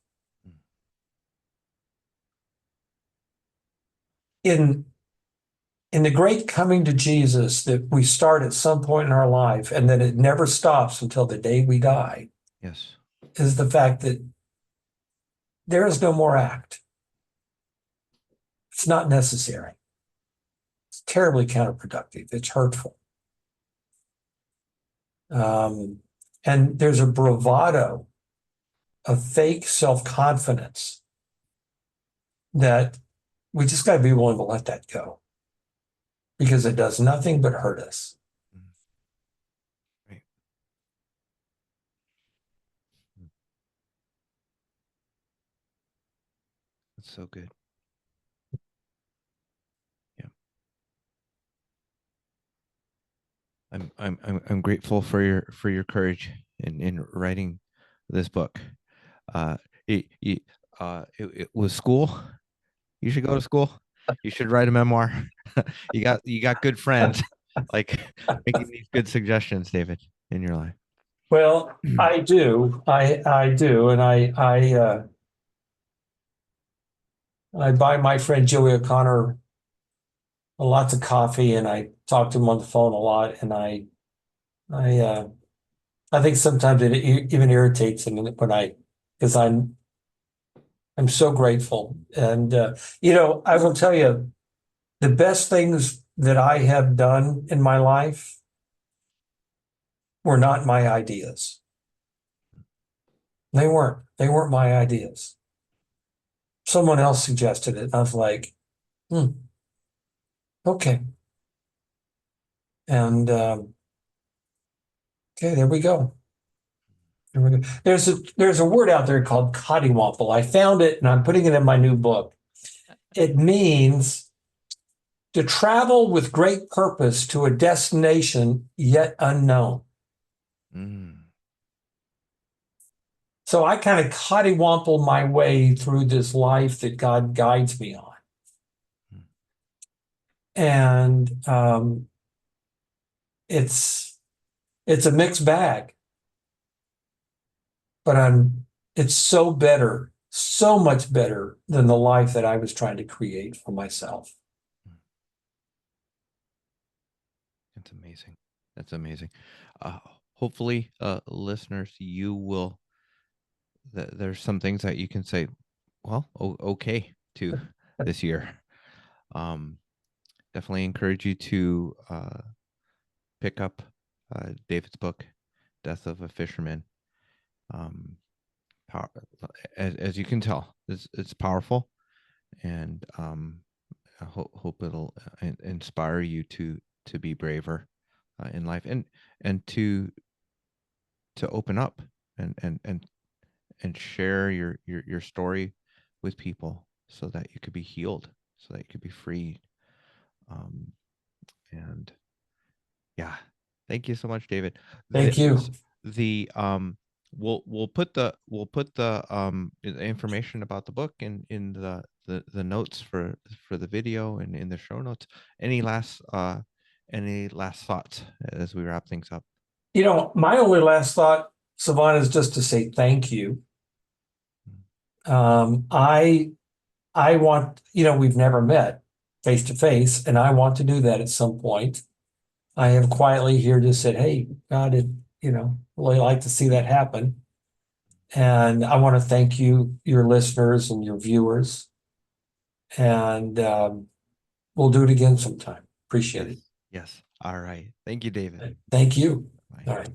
In the great coming to Jesus that we start at some point in our life, and that it never stops until the day we die, Yes. is the fact that there is no more act. It's not necessary. It's terribly counterproductive. It's hurtful. And there's a bravado of fake self-confidence that we just got to be willing to let that go, because it does nothing but hurt us. Right. That's so good. Yeah. I'm grateful for your courage in writing this book. It was school. You should go to school. You should write a memoir. You got good friends like making these good suggestions, David, in your life. Well, I do. I do. And I buy my friend Joey O'Connor lots of coffee, and I talk to him on the phone a lot. And I think sometimes it even irritates him because I'm so grateful. And I will tell you, the best things that I have done in my life were not my ideas. They weren't. They weren't my ideas. Someone else suggested it. I was like, okay. And okay, there we go. There we go. There's a word out there called cottywomple. I found it and I'm putting it in my new book. It means to travel with great purpose to a destination yet unknown. Mm. So I kind of cottywomple my way through this life that God guides me on. And it's a mixed bag, but it's so much better than the life that I was trying to create for myself. That's amazing. That's amazing. Hopefully, listeners, you will. There's some things that you can say, well, okay, to this year. Definitely encourage you to pick up David's book, Death of a Fisherman. As you can tell, it's powerful, and I hope it'll inspire you to be braver in life, and to open up and share your story with people, so that you could be healed, so that you could be free. And yeah, thank you so much, David. Thank you. We'll put the information about the book in the notes for the video and in the show notes. Any last thoughts as we wrap things up? My only last thought, Savannah, is just to say thank you. I want, we've never met face to face, and I want to do that at some point. I have quietly here just said, hey, God, really like to see that happen. And I want to thank you, your listeners and your viewers. And we'll do it again sometime. Appreciate it. Yes. All right. Thank you, David. Thank you. Bye. All right.